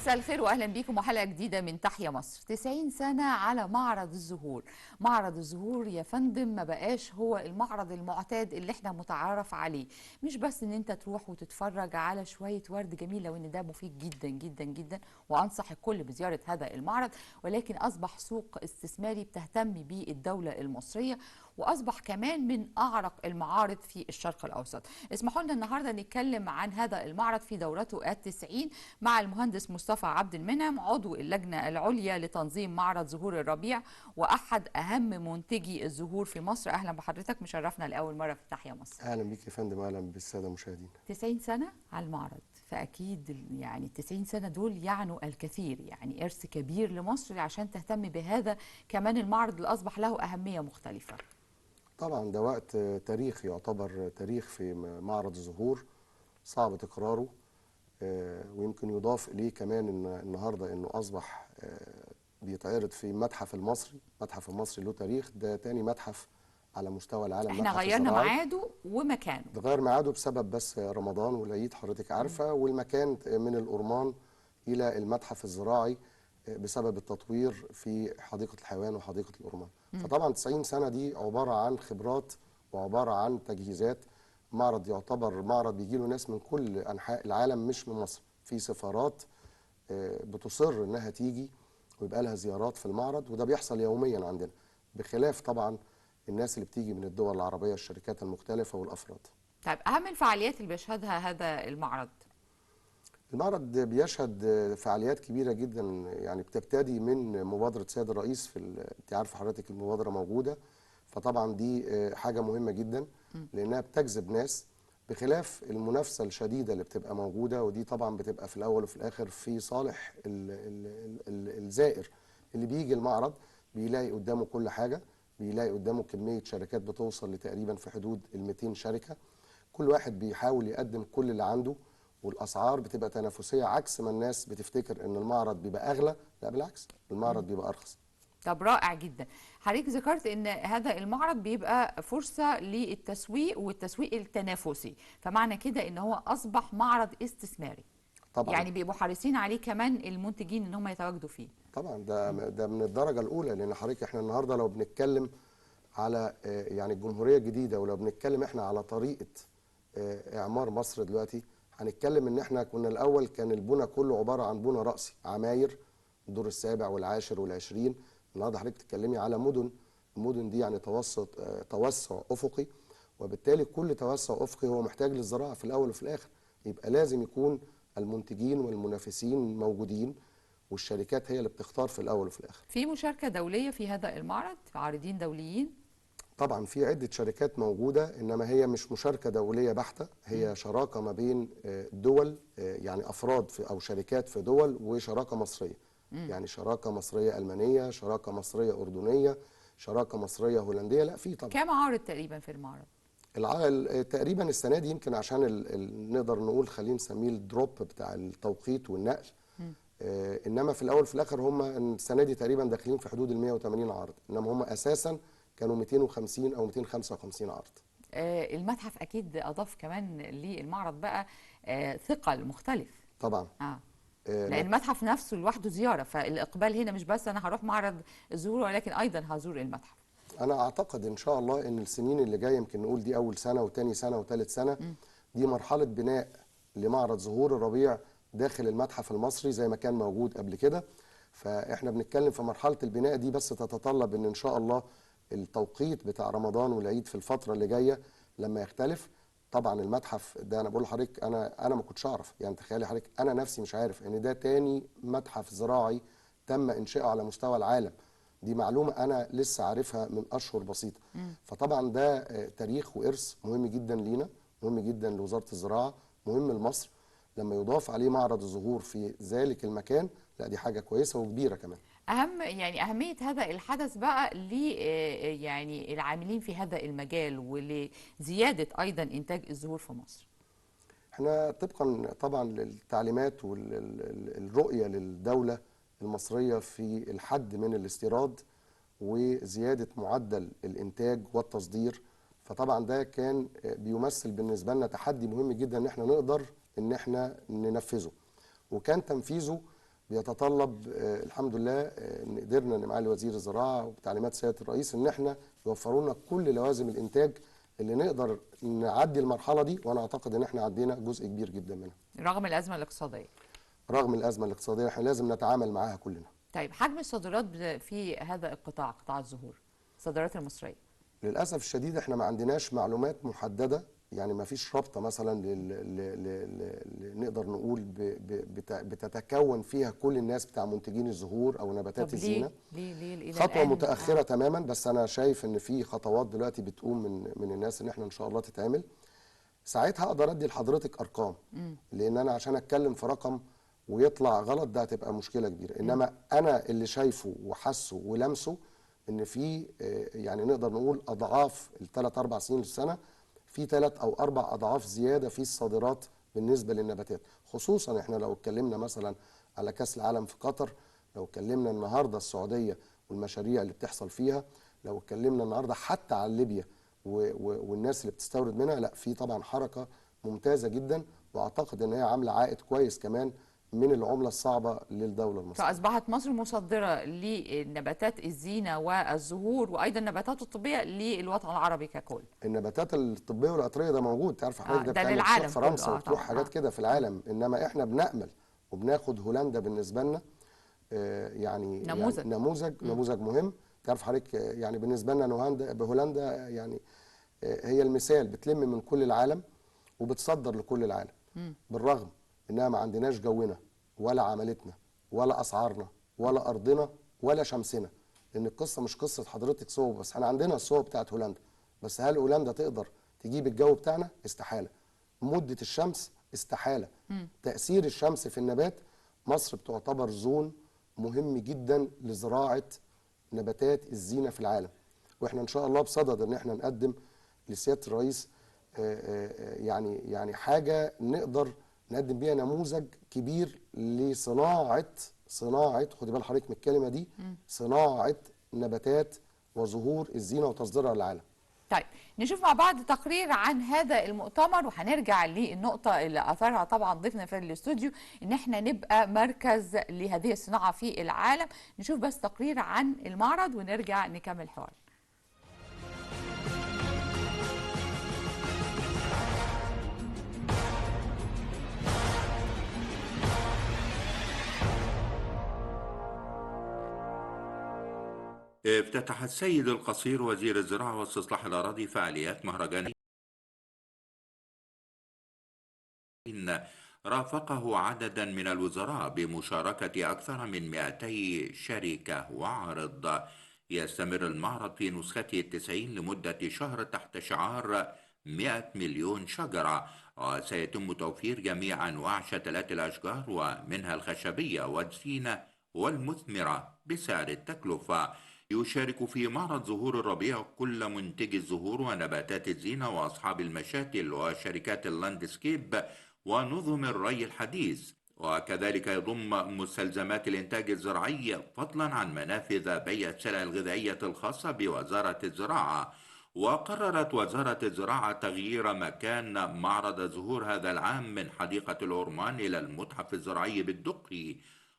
مساء الخير واهلا بيكم وحلقه جديده من تحيا مصر. 90 سنه على معرض الزهور. معرض الزهور يا فندم ما بقاش هو المعرض المعتاد اللي احنا متعارف عليه، مش بس ان انت تروح وتتفرج على شويه ورد جميل، لو ان ده مفيد جدا جدا جدا وانصح الكل بزياره هذا المعرض، ولكن اصبح سوق استثماري بتهتم بيه الدوله المصريه، واصبح كمان من اعرق المعارض في الشرق الاوسط. اسمحوا لنا النهارده نتكلم عن هذا المعرض في دورته ال90 مع المهندس مصطفى عبد المنعم، عضو اللجنه العليا لتنظيم معرض زهور الربيع واحد اهم منتجي الزهور في مصر. اهلا بحضرتك، مشرفنا لاول مره في تحيا مصر. اهلا بيك يا فندم، اهلا بالساده المشاهدين. 90 سنه على المعرض، فاكيد يعني ال 90 سنه دول يعنوا الكثير، يعني ارث كبير لمصر عشان تهتم بهذا كمان المعرض اللي اصبح له اهميه مختلفه. طبعا ده وقت تاريخي، يعتبر تاريخ في معرض الزهور صعب تكراره. ويمكن يضاف اليه كمان ان النهارده انه اصبح بيتعرض في متحف المصري. المتحف المصري له تاريخ، ده تاني متحف على مستوى العالم. احنا متحف غيرنا الزراعي ميعاده ومكانه، اتغير ميعاده بسبب بس رمضان والعيد، حضرتك عارفه، والمكان من الأورمان الى المتحف الزراعي بسبب التطوير في حديقه الحيوان وحديقه الأورمان. فطبعا 90 سنه دي عباره عن خبرات وعباره عن تجهيزات. معرض يعتبر معرض بيجي له ناس من كل انحاء العالم مش من مصر، في سفارات بتصر انها تيجي ويبقى لها زيارات في المعرض، وده بيحصل يوميا عندنا، بخلاف طبعا الناس اللي بتيجي من الدول العربيه، الشركات المختلفه والافراد. طيب اهم الفعاليات اللي بيشهدها هذا المعرض؟ المعرض بيشهد فعاليات كبيرة جدا، يعني بتبتدي من مبادرة سيد الرئيس انت عارف حضرتك المبادرة موجودة، فطبعا دي حاجة مهمة جدا لأنها بتجذب ناس، بخلاف المنافسة الشديدة اللي بتبقى موجودة، ودي طبعا بتبقى في الأول وفي الآخر في صالح الزائر اللي بيجي المعرض. بيلاقي قدامه كل حاجة، بيلاقي قدامه كمية شركات بتوصل لتقريبا في حدود ال200 شركة، كل واحد بيحاول يقدم كل اللي عنده، والاسعار بتبقى تنافسيه، عكس ما الناس بتفتكر ان المعرض بيبقى اغلى. لا بالعكس، المعرض بيبقى ارخص. طب رائع جدا. حضرتك ذكرت ان هذا المعرض بيبقى فرصه للتسويق والتسويق التنافسي، فمعنى كده ان هو اصبح معرض استثماري. طبعا يعني بيبقوا حريصين عليه كمان المنتجين ان هم يتواجدوا فيه. طبعا ده من الدرجه الاولى، لان حضرتك احنا النهارده لو بنتكلم على يعني الجمهوريه الجديده، ولو بنتكلم احنا على طريقه اعمار مصر دلوقتي، هنتكلم ان احنا كنا الاول كان البنى كله عباره عن بنى راسي، عماير، الدور السابع والعاشر والعشرين. النهارده حضرتك بتتكلمي على مدن. المدن دي يعني توسع افقي، وبالتالي كل توسع افقي هو محتاج للزراعه في الاول وفي الاخر. يبقى لازم يكون المنتجين والمنافسين موجودين، والشركات هي اللي بتختار في الاول وفي الاخر. في مشاركه دوليه في هذا المعرض، عارضين دوليين؟ طبعا في عدة شركات موجودة، إنما هي مش مشاركة دولية بحتة، هي شراكة ما بين دول، يعني أفراد أو شركات في دول، وشراكة مصرية. يعني شراكة مصرية ألمانية، شراكة مصرية أردنية، شراكة مصرية هولندية. لا في طبعا. كم عارض تقريبا في المعرض؟ تقريبا السنة دي يمكن عشان نقدر نقول خلينا نسميه الدروب بتاع التوقيت والنقل. إنما في الأول في الآخر هم السنة دي تقريبا داخلين في حدود ال 180 عرض، إنما هم أساسا كانوا 250 أو 255 عرض. المتحف اكيد اضاف كمان للمعرض بقى ثقل مختلف. طبعا. لان المتحف نفسه لوحده زياره، فالاقبال هنا مش بس انا هروح معرض الزهور، ولكن ايضا هزور المتحف. أنا أعتقد إن شاء الله إن السنين اللي جاية، يمكن نقول دي أول سنة وتاني سنة وتالت سنة، دي مرحلة بناء لمعرض زهور الربيع داخل المتحف المصري زي ما كان موجود قبل كده. فإحنا بنتكلم في مرحلة البناء دي، بس تتطلب إن شاء الله التوقيت بتاع رمضان والعيد في الفترة اللي جاية لما يختلف. طبعا المتحف ده انا بقول لحضرتك، انا ما كنتش اعرف، يعني تخيلي حضرتك انا نفسي مش عارف ان ده تاني متحف زراعي تم انشائه على مستوى العالم. دي معلومه انا لسه عارفها من اشهر بسيطه. فطبعا ده تاريخ وارث مهم جدا لينا، مهم جدا لوزاره الزراعه، مهم لمصر. لما يضاف عليه معرض الزهور في ذلك المكان، لا دي حاجه كويسه وكبيره كمان. يعني أهمية هذا الحدث بقى ل يعني العاملين في هذا المجال ولزيادة أيضا إنتاج الزهور في مصر. احنا طبقا طبعا للتعليمات والرؤية للدولة المصرية في الحد من الاستيراد وزيادة معدل الإنتاج والتصدير، فطبعا ده كان بيمثل بالنسبة لنا تحدي مهم جدا ان احنا نقدر ان احنا ننفذه. وكان تنفيذه بيتطلب الحمد لله ان قدرنا ان معالي وزير الزراعه وبتعليمات سياده الرئيس ان احنا يوفروا لنا كل لوازم الانتاج اللي نقدر نعدي المرحله دي، وانا اعتقد ان احنا عدينا جزء كبير جدا منها. رغم الازمه الاقتصاديه. رغم الازمه الاقتصاديه احنا لازم نتعامل معاها كلنا. طيب حجم الصادرات في هذا القطاع، قطاع الزهور، الصادرات المصريه؟ للاسف الشديد احنا ما عندناش معلومات محدده، يعني ما فيش رابطه مثلا نقدر نقول بتتكون فيها كل الناس بتاع منتجين الزهور او نباتات طب الزينه. ليه إلى خطوه الآن؟ متاخره تماما، بس انا شايف ان في خطوات دلوقتي بتقوم من الناس ان احنا ان شاء الله تتعمل. ساعتها اقدر ادي لحضرتك ارقام، لان انا عشان اتكلم في رقم ويطلع غلط ده هتبقى مشكله كبيره. انما انا اللي شايفه وحاسه ولمسه ان في يعني نقدر نقول اضعاف الثلاث اربع سنين للسنه، في 3 أو 4 اضعاف زياده في الصادرات بالنسبه للنباتات. خصوصا احنا لو اتكلمنا مثلا على كاس العالم في قطر، لو اتكلمنا النهارده السعوديه والمشاريع اللي بتحصل فيها، لو اتكلمنا النهارده حتى على ليبيا والناس اللي بتستورد منها، لا في طبعا حركه ممتازه جدا، واعتقد ان هي عامله عائد كويس كمان من العمله الصعبه للدوله المصريه. فاصبحت مصر مصدره لنباتات الزينه والزهور وايضا النباتات الطبيه للوطن العربي ككل. النباتات الطبيه والعطريه ده موجود، تعرف حضرتك ده ده بتعمل تروح للعالم فرنسا كله. وتروح طبعا. حاجات كده في العالم. انما احنا بنامل وبناخد هولندا بالنسبه لنا يعني نموذج. نموذج مهم. تعرف حضرتك يعني بالنسبه لنا هولندا يعني هي المثال، بتلم من كل العالم وبتصدر لكل العالم. بالرغم انها ما عندناش جونا ولا عملتنا ولا اسعارنا ولا ارضنا ولا شمسنا، لان القصه مش قصه حضرتك صوب بس. احنا عندنا الصوب بتاعت هولندا، بس هل هولندا تقدر تجيب الجو بتاعنا؟ استحاله. مده الشمس؟ استحاله. تاثير الشمس في النبات، مصر بتعتبر زون مهم جدا لزراعه نباتات الزينه في العالم، واحنا ان شاء الله بصدد ان احنا نقدم لسياده الرئيس يعني حاجه نقدر نقدم بيها نموذج كبير صناعه خدي بال حضرتك من الكلمه دي، صناعه نباتات وزهور الزينه وتصديرها للعالم. طيب نشوف مع بعض تقرير عن هذا المؤتمر، وهنرجع للنقطة اللي أثارها طبعا ضيفنا في الاستوديو إن احنا نبقى مركز لهذه الصناعة في العالم. نشوف بس تقرير عن المعرض ونرجع نكمل الحوار. افتتح السيد القصير وزير الزراعة واستصلاح الأراضي فعاليات مهرجان رافقه عددا من الوزراء بمشاركة أكثر من 200 شركة وعرض. يستمر المعرض في نسخته 90 لمدة شهر تحت شعار 100 مليون شجرة، وسيتم توفير جميع أنواع شتلات الأشجار ومنها الخشبية والزينة والمثمرة بسعر التكلفة. يشارك في معرض زهور الربيع كل منتجي الزهور ونباتات الزينة وأصحاب المشاتل وشركات اللاندسكيب ونظم الري الحديث، وكذلك يضم مستلزمات الإنتاج الزراعي فضلا عن منافذ بيع السلع الغذائية الخاصة بوزارة الزراعة. وقررت وزارة الزراعة تغيير مكان معرض الزهور هذا العام من حديقة الأورمان إلى المتحف الزراعي بالدقي،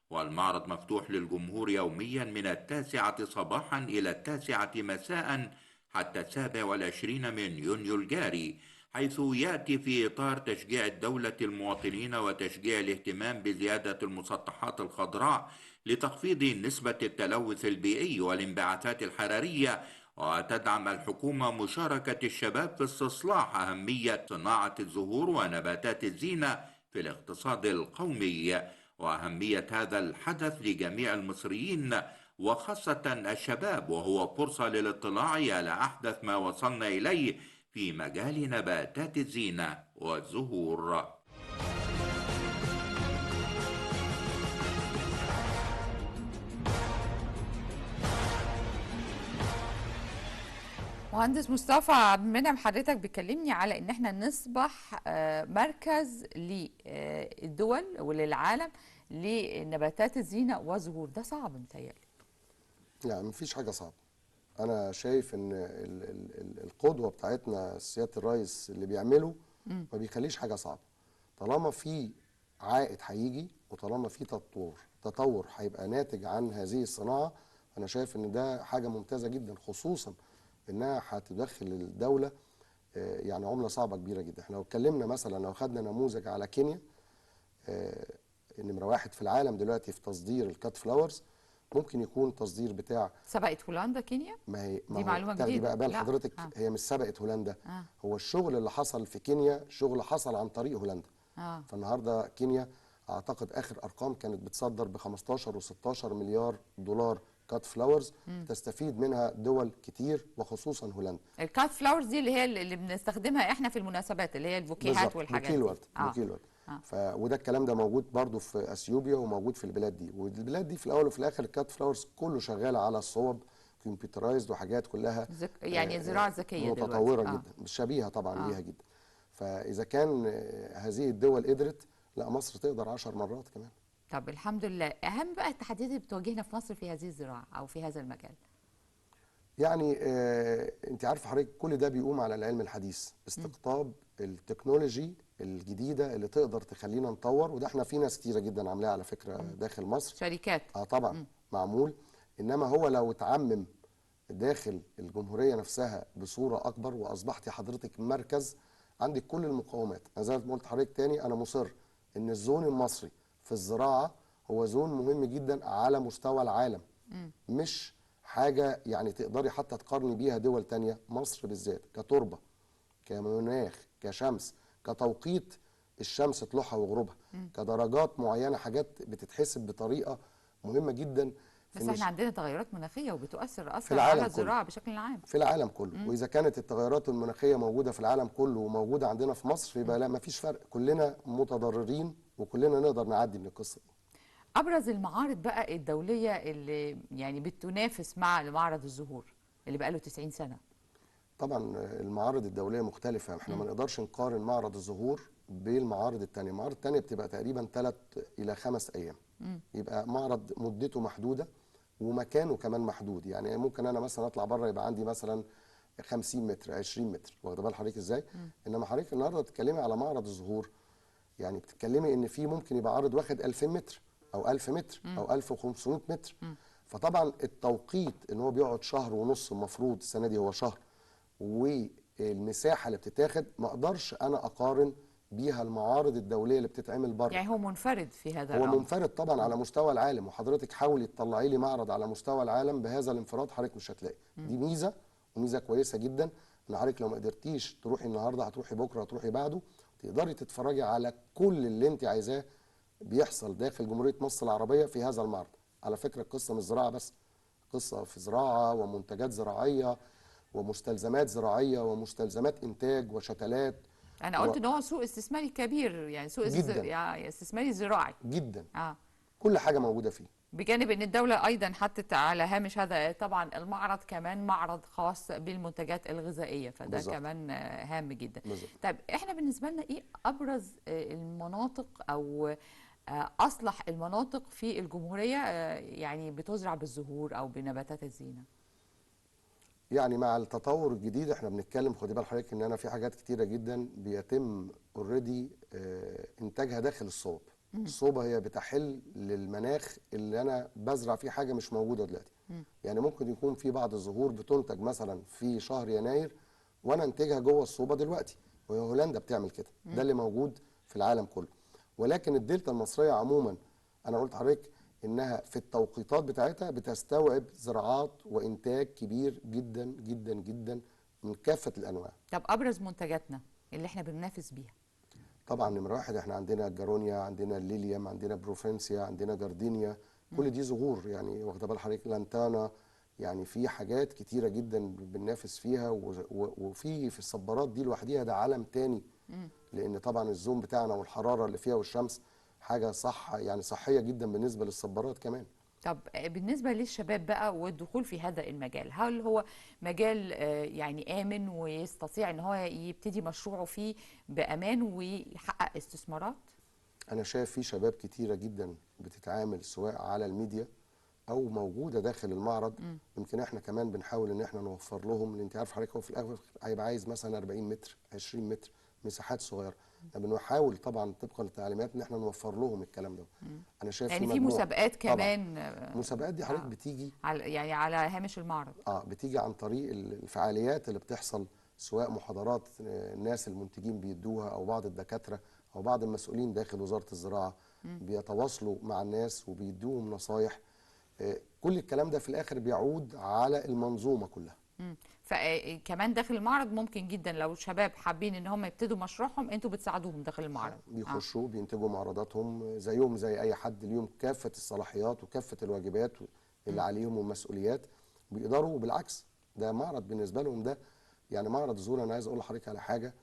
والمعرض مفتوح للجمهور يوميا من 9 صباحا إلى 9 مساء حتى 27 من يونيو الجاري، حيث يأتي في إطار تشجيع الدولة المواطنين وتشجيع الاهتمام بزيادة المسطحات الخضراء لتخفيض نسبة التلوث البيئي والانبعاثات الحرارية. وتدعم الحكومة مشاركة الشباب في استصلاح أهمية صناعة الزهور ونباتات الزينة في الاقتصاد القومي، وأهمية هذا الحدث لجميع المصريين وخاصة الشباب، وهو فرصة للاطلاع على أحدث ما وصلنا إليه في مجال نباتات الزينة والزهور. مهندس مصطفى عبد المنعم، حضرتك بتكلمني على ان احنا نصبح مركز للدول وللعالم لنباتات الزينة والزهور. ده صعب متهيألي. يعني مفيش حاجه صعبه. انا شايف ان القدوه بتاعتنا سياده الرئيس اللي بيعمله ما بيخليش حاجه صعبه، طالما في عائد هيجي، وطالما في تطور هيبقى ناتج عن هذه الصناعه، انا شايف ان ده حاجه ممتازه جدا، خصوصا انها هتدخل الدوله يعني عمله صعبه كبيره جدا. احنا لو اتكلمنا مثلا، لو خدنا نموذج على كينيا، نمره واحد في العالم دلوقتي في تصدير الكات فلاورز، ممكن يكون تصدير بتاع. سبقت هولندا كينيا؟ ما دي هو معلومة تاخدي جديدة. بقى بال لا. حضرتك، هي مش سبقت هولندا. آه. هو الشغل اللي حصل في كينيا شغل حصل عن طريق هولندا. فالنهارده كينيا اعتقد اخر ارقام كانت بتصدر ب 15 و16 مليار دولار كات فلاورز، تستفيد منها دول كتير وخصوصا هولندا. الكات فلاورز دي اللي هي اللي بنستخدمها احنا في المناسبات، اللي هي البوكيهات بالظبط، والحاجات بوكيه دي. الورد، بوكيه الورد. وده الكلام ده موجود برضو في اثيوبيا وموجود في البلاد دي، والبلاد دي في الاول وفي الاخر الكات فلاورز كله شغال على الصوب كمبيوترايزد وحاجات كلها يعني زراعة ذكية متطوره دلوقتي. جدا، شبيهه طبعا ليها جدا. فاذا كان هذه الدول قدرت، لا مصر تقدر 10 مرات كمان. طب الحمد لله. اهم بقى التحديات اللي بتواجهنا في مصر في هذه الزراعة او في هذا المجال؟ يعني انت عارفه حضرتك كل ده بيقوم على العلم الحديث، استقطاب التكنولوجي الجديده اللي تقدر تخلينا نطور، وده احنا في ناس كتيره جدا عاملاها على فكره داخل مصر، شركات. طبعا معمول. انما هو لو اتعمم داخل الجمهوريه نفسها بصوره اكبر، واصبحتي حضرتك مركز عندك كل المقومات. انا زي ما قلت لحضرتك تاني، انا مصر ان الزون المصري في الزراعه هو زون مهم جدا على مستوى العالم، مش حاجه يعني تقدري حتى تقارني بيها دول تانية. مصر بالذات كتربه، كمناخ، كشمس، كتوقيت الشمس طلوعها وغروبها، كدرجات معينه، حاجات بتتحسب بطريقه مهمه جدا. بس احنا عندنا تغيرات مناخيه وبتؤثر في اصلا على الزراعه كله. بشكل عام في العالم كله. واذا كانت التغيرات المناخيه موجوده في العالم كله وموجوده عندنا في مصر، يبقى لا، مفيش فرق، كلنا متضررين وكلنا نقدر نعدي من القصه دي. ابرز المعارض بقى الدوليه اللي يعني بتنافس مع معرض الزهور اللي بقى له 90 سنه؟ طبعا المعارض الدوليه مختلفه، احنا ما نقدرش نقارن معرض الزهور بالمعارض الثانيه. المعارض الثانيه بتبقى تقريبا 3 إلى 5 أيام، يبقى معرض مدته محدوده ومكانه كمان محدود. يعني ممكن انا مثلا اطلع بره يبقى عندي مثلا 50 متر 20 متر، واخده بال حضرتك ازاي؟ انما حضرتك النهارده بتتكلمي على معرض الزهور، يعني بتتكلمي ان في ممكن يبقى عارض واخد 2000 متر او 1000 متر او 1500 متر. فطبعا التوقيت ان هو بيقعد شهر ونص، المفروض السنه دي هو شهر، والمساحه اللي بتتاخد ما اقدرش انا اقارن بيها المعارض الدوليه اللي بتتعمل بره. يعني هو منفرد في هذا هو الامر. منفرد طبعا على مستوى العالم، وحضرتك حاولي تطلعي لي معرض على مستوى العالم بهذا الانفراد، حضرتك مش هتلاقي. دي ميزه، وميزه كويسه جدا، ان حضرتك لو ما قدرتيش تروحي النهارده هتروحي بكره، هتروحي بعده، تقدري تتفرجي على كل اللي انت عايزاه بيحصل داخل جمهوريه مصر العربيه في هذا المعرض. على فكره القصه مش زراعه بس، قصه في زراعه ومنتجات زراعيه ومستلزمات زراعيه ومستلزمات انتاج وشتلات. انا قلت ان هو سوق استثماري كبير، يعني سوق جدا يعني استثماري زراعي جدا. اه كل حاجه موجوده فيه. بجانب ان الدوله ايضا حطت على هامش هذا طبعا المعرض كمان معرض خاص بالمنتجات الغذائيه، فده بالزبط. كمان هام جدا. بالزبط. طيب احنا بالنسبه لنا ايه ابرز المناطق او اصلح المناطق في الجمهوريه يعني بتزرع بالزهور او بنباتات الزينه؟ يعني مع التطور الجديد احنا بنتكلم، خدي بال حضرتك ان انا في حاجات كتيره جدا بيتم اوريدي انتاجها داخل الصوب. الصوبه هي بتحل للمناخ اللي انا بزرع فيه حاجه مش موجوده دلوقتي. يعني ممكن يكون في بعض الزهور بتنتج مثلا في شهر يناير وانا انتجها جوه الصوبه دلوقتي، وهي هولندا بتعمل كده. ده اللي موجود في العالم كله. ولكن الدلتا المصريه عموما انا قلت لحضرتك انها في التوقيتات بتاعتها بتستوعب زراعات وانتاج كبير جدا جدا جدا من كافه الانواع. طب ابرز منتجاتنا اللي احنا بننافس بيها؟ طبعا نمره واحد احنا عندنا الجارونيا، عندنا الليليوم، عندنا بروفنسيا، عندنا جاردينيا، كل دي زهور يعني، واخده بال حضرتك، لانتانا. يعني في حاجات كتيره جدا بننافس فيها، وفي الصبارات دي لوحديها ده عالم تاني. لان طبعا الزوم بتاعنا والحراره اللي فيها والشمس حاجه صح، يعني صحيه جدا بالنسبه للصبارات كمان. طب بالنسبة للشباب بقى والدخول في هذا المجال، هل هو مجال يعني آمن ويستطيع ان هو يبتدي مشروعه فيه بأمان ويحقق استثمارات؟ أنا شايف في شباب كتيرة جدا بتتعامل سواء على الميديا أو موجودة داخل المعرض. يمكن احنا كمان بنحاول إن احنا نوفر لهم، لأن أنت عارف حضرتك هو في الآخر هيبقى عايز مثلا 40 متر 20 متر، مساحات صغيرة. بنحاول طبعا طبقا للتعليمات ان احنا نوفر لهم الكلام ده. انا شايف يعني في مجموعة مسابقات طبعا. كمان المسابقات دي حضرتك بتيجي يعني على هامش المعرض. بتيجي عن طريق الفعاليات اللي بتحصل، سواء محاضرات الناس المنتجين بيدوها، او بعض الدكاتره او بعض المسؤولين داخل وزاره الزراعه بيتواصلوا مع الناس وبيدوهم نصايح. كل الكلام ده في الاخر بيعود على المنظومه كلها. فكمان داخل المعرض ممكن جدا لو شباب حابين ان هم يبتدوا مشروعهم انتوا بتساعدوهم داخل المعرض. بيخشوا بينتجوا معروضاتهم زيهم زي اي حد، ليهم كافه الصلاحيات وكافه الواجبات اللي عليهم والمسؤوليات بيقدروا. وبالعكس ده معرض بالنسبه لهم ده، يعني معرض الزهور انا عايز اقول لحضرتك على حاجه.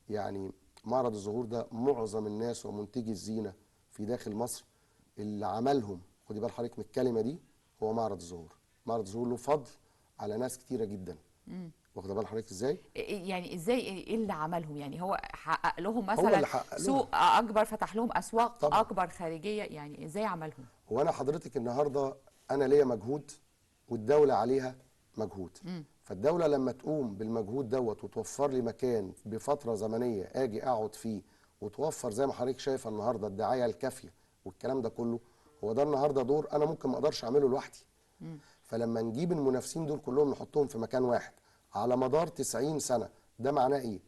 يعني معرض الزهور ده معظم الناس ومنتجي الزينه في داخل مصر اللي عملهم، خدي بال حضرتك من الكلمه دي، هو معرض الزهور. معرض الزهور له فضل على ناس كتيره جدا. واخده بال حضرتك ازاي؟ يعني ازاي ايه اللي عملهم؟ يعني هو حقق لهم هو مثلا اللي حقق لهم سوق اكبر، فتح لهم اسواق طبعا. اكبر خارجيه، يعني ازاي عملهم؟ وانا حضرتك النهارده انا ليا مجهود والدوله عليها مجهود. فالدوله لما تقوم بالمجهود دوت وتوفر لي مكان بفتره زمنيه اجي اقعد فيه، وتوفر زي ما حضرتك شايفه النهارده الدعايه الكافيه والكلام ده كله، هو ده النهارده دور انا ممكن ما اقدرش اعمله لوحدي. فلما نجيب المنافسين دول كلهم نحطهم في مكان واحد على مدار 90 سنه، ده معناه ايه؟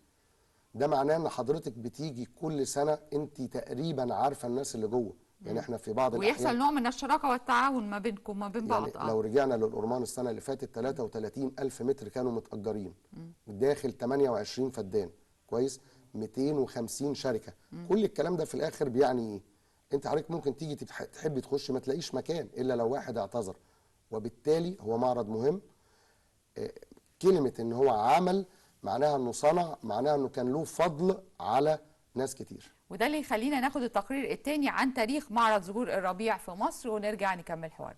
ده معناه ان حضرتك بتيجي كل سنه انت تقريبا عارفه الناس اللي جوه. يعني احنا في بعض ويحصل الاحيان نوع من الشراكه والتعاون ما بينكم وما بين يعني بعض. لو رجعنا للأورمان السنة اللي فاتت 33 ألف متر كانوا متأجرين داخل 28 فدان، كويس، 250 شركة. كل الكلام ده في الآخر بيعني إيه؟ أنت حضرتك ممكن تيجي تحبي تخش ما تلاقيش مكان إلا لو واحد اعتذر. وبالتالي هو معرض مهم. كلمة إن هو عمل معناها إنه صنع، معناها إنه كان له فضل على ناس كتير. وده اللي يخلينا ناخد التقرير الثاني عن تاريخ معرض زهور الربيع في مصر ونرجع نكمل حوارنا.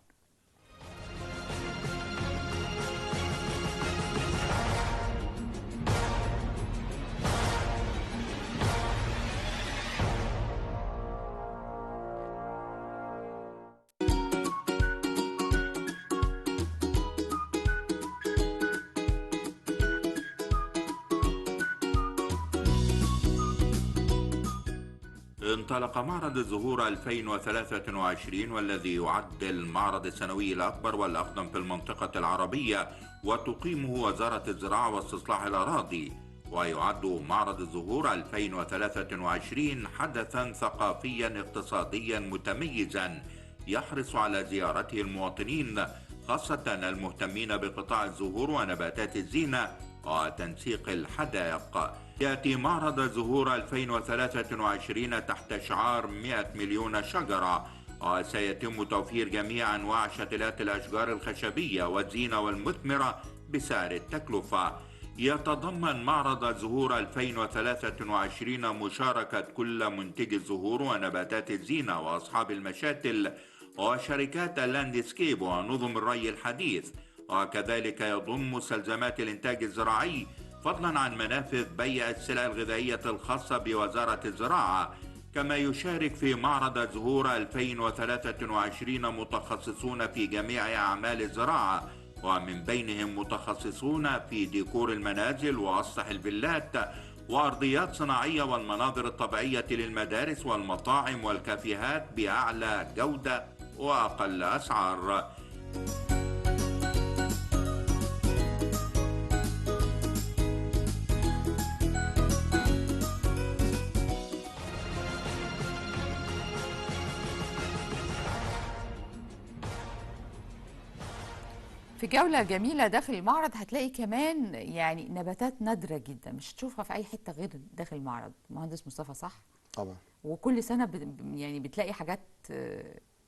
انطلق معرض الزهور 2023 والذي يعد المعرض السنوي الأكبر والأقدم في المنطقة العربية، وتقيمه وزارة الزراعة واستصلاح الأراضي. ويعد معرض الزهور 2023 حدثا ثقافيا اقتصاديا متميزا يحرص على زيارته المواطنين، خاصة المهتمين بقطاع الزهور ونباتات الزينة وتنسيق الحدائق. يأتي معرض زهور 2023 تحت شعار 100 مليون شجرة، وسيتم توفير جميع أنواع شتلات الأشجار الخشبية والزينة والمثمرة بسعر التكلفة. يتضمن معرض زهور 2023 مشاركة كل منتجي الزهور ونباتات الزينة وأصحاب المشاتل وشركات اللاندسكيب ونظم الري الحديث، وكذلك يضم مستلزمات الإنتاج الزراعي، فضلا عن منافذ بيع السلع الغذائية الخاصة بوزارة الزراعة. كما يشارك في معرض زهور 2023 متخصصون في جميع أعمال الزراعة، ومن بينهم متخصصون في ديكور المنازل وأسطح الفيلات وأرضيات صناعية والمناظر الطبيعية للمدارس والمطاعم والكافيهات بأعلى جودة وأقل أسعار. في جولة جميلة داخل المعرض هتلاقي كمان يعني نباتات نادرة جدا مش تشوفها في أي حتة غير داخل المعرض. مهندس مصطفى صح؟ طبعا. وكل سنة يعني بتلاقي حاجات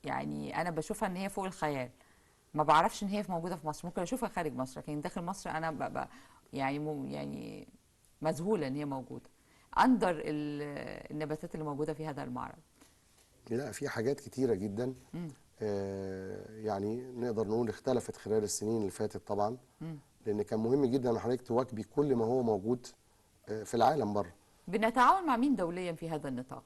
يعني أنا بشوفها إن هي فوق الخيال. ما بعرفش إن هي موجودة في مصر، ممكن أشوفها خارج مصر، لكن داخل مصر أنا يعني مذهولة إن هي موجودة. أندر النباتات اللي موجودة في هذا المعرض. لا، في حاجات كتيرة جدا. يعني نقدر نقول اختلفت خلال السنين اللي فاتت طبعا. لان كان مهم جدا ان حضرتك تواكبي كل ما هو موجود في العالم بره. بنتعاون مع مين دوليا في هذا النطاق؟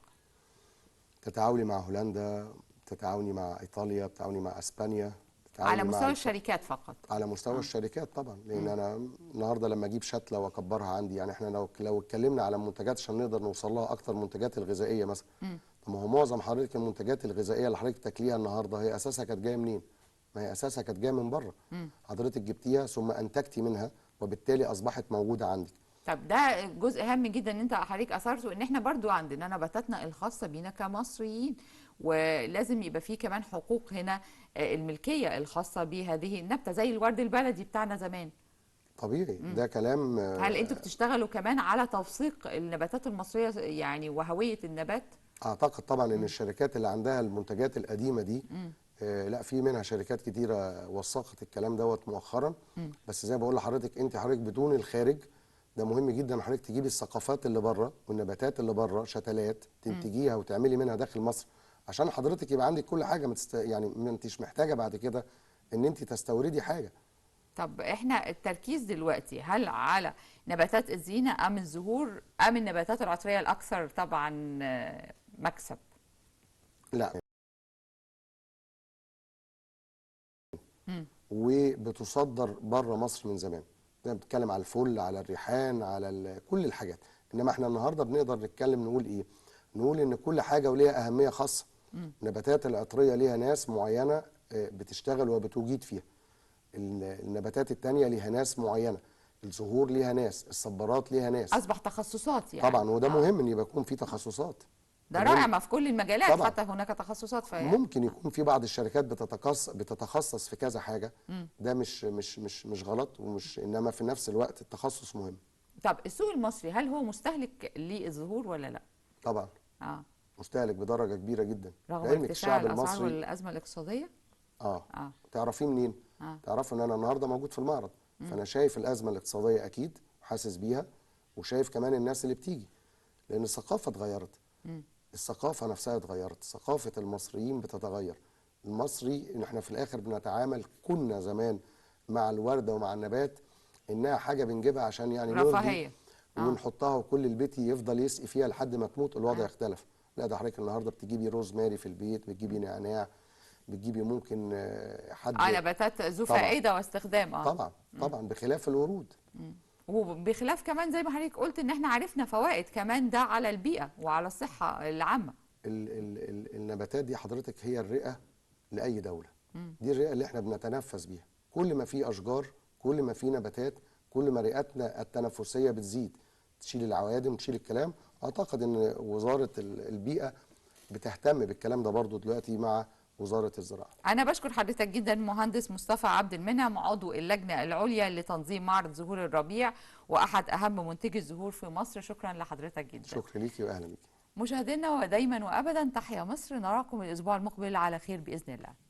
تتعاوني مع هولندا، تتعاوني مع ايطاليا، تتعاوني مع اسبانيا، على مستوى الشركات فقط؟ على مستوى الشركات طبعا، لان انا النهارده لما اجيب شتله واكبرها عندي، يعني احنا لو اتكلمنا على منتجات عشان نقدر نوصل لها اكتر، منتجات الغذائيه مثلا. طب ما هو معظم حضرتك المنتجات الغذائيه اللي حضرتك تاكليها النهارده هي اساسها كانت جايه منين؟ ما هي اساسها كانت جايه من بره. حضرتك جبتيها ثم انتجتي منها، وبالتالي اصبحت موجوده عندك. طب ده جزء هام جدا ان انت حضرتك اثرته، ان احنا برضو عندنا نباتاتنا الخاصه بينا كمصريين، ولازم يبقى فيه كمان حقوق هنا، الملكيه الخاصه بهذه النبته زي الورد البلدي بتاعنا زمان. طبيعي. ده كلام. هل انتوا بتشتغلوا كمان على توثيق النباتات المصريه يعني وهويه النبات؟ اعتقد طبعا ان الشركات اللي عندها المنتجات القديمه دي، لا، في منها شركات كتيره وثقت الكلام دوت مؤخرا. بس زي ما بقول لحضرتك، انت حضرتك بدون الخارج، ده مهم جدا حضرتك تجيبي الثقافات اللي بره والنباتات اللي بره، شتلات تنتجيها وتعملي منها داخل مصر، عشان حضرتك يبقى عندك كل حاجه، يعني ما انتش محتاجه بعد كده ان انت تستوردي حاجه. طب احنا التركيز دلوقتي هل على نباتات الزينه ام الزهور ام النباتات العطريه الاكثر طبعا مكسب؟ لا. وبتصدر بره مصر من زمان. بنتكلم على الفل، على الريحان، على كل الحاجات. انما احنا النهارده بنقدر نتكلم نقول ايه؟ نقول ان كل حاجه وليها اهميه خاصه. النباتات العطريه ليها ناس معينه بتشتغل وبتوجد فيها. النباتات التانية ليها ناس معينه. الزهور ليها ناس، الصبارات ليها ناس. اصبح تخصصات يعني. طبعا، وده مهم ان يبقى يكون في تخصصات. ده رائع، ما في كل المجالات طبعا. حتى هناك تخصصات ممكن يكون في بعض الشركات بتتخصص في كذا حاجه. ده مش غلط، انما في نفس الوقت التخصص مهم. طب السوق المصري هل هو مستهلك للزهور ولا لا؟ طبعا. مستهلك بدرجه كبيره جدا، رغم لعلمك ارتفاع الشعب الاسعار المصري. والازمه الاقتصاديه. تعرفيه منين؟ تعرفوا ان انا النهارده موجود في المعرض. فانا شايف الازمه الاقتصاديه اكيد، حاسس بيها، وشايف كمان الناس اللي بتيجي، لان الثقافه اتغيرت. الثقافة نفسها اتغيرت، ثقافة المصريين بتتغير. المصري إن احنا في الآخر بنتعامل، كنا زمان مع الوردة ومع النبات إنها حاجة بنجيبها عشان يعني رفاهية ونحطها وكل البيت يفضل يسقي فيها لحد ما تموت. الوضع اختلف. لا، ده حضرتك النهارده بتجيبي روز ماري في البيت، بتجيبي نعناع، بتجيبي ممكن نباتات ذو فائدة واستخدام. طبعا بخلاف الورود. وبخلاف كمان زي ما حضرتك قلت ان احنا عرفنا فوائد كمان ده على البيئة وعلى الصحة العامة. النباتات دي حضرتك هي الرئة لأي دولة. دي الرئة اللي احنا بنتنفس بيها. كل ما في أشجار، كل ما في نباتات، كل ما رئتنا التنفسية بتزيد، تشيل العوادم، تشيل الكلام. أعتقد أن وزارة البيئة بتهتم بالكلام ده برضو دلوقتي مع وزارة الزراعة. أنا بشكر حضرتك جدا مهندس مصطفى عبد المنعم، عضو اللجنة العليا لتنظيم معرض زهور الربيع وأحد أهم منتجي الزهور في مصر. شكرا لحضرتك جدا. شكرا ليكي وأهلا بيكي. مشاهدينا ودايما وأبدا تحيا مصر، نراكم الأسبوع المقبل على خير بإذن الله.